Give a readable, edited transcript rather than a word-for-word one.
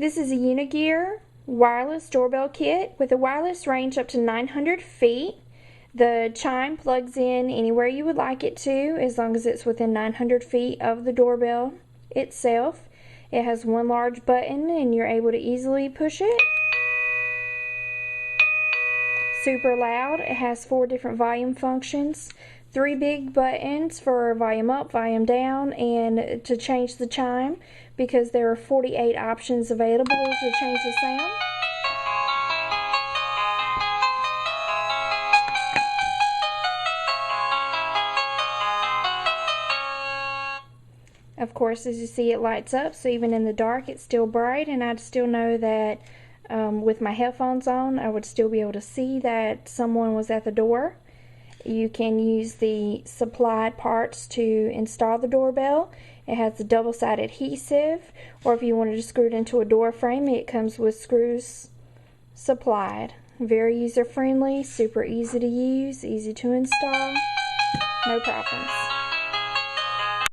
This is a Unigear wireless doorbell kit with a wireless range up to 900 feet. The chime plugs in anywhere you would like it to, as long as it's within 900 feet of the doorbell itself. It has one large button and you're able to easily push it. Super loud. It has 4 different volume functions. 3 big buttons for volume up, volume down, and to change the chime, because there are 48 options available to change the sound. Of course, as you see, it lights up, so even in the dark it's still bright, and I'd still know that with my headphones on I would still be able to see that someone was at the door. You can use the supplied parts to install the doorbell. It has a double-sided adhesive, or if you wanted to screw it into a door frame, it comes with screws supplied. Very user-friendly, super easy to use, easy to install, no problems.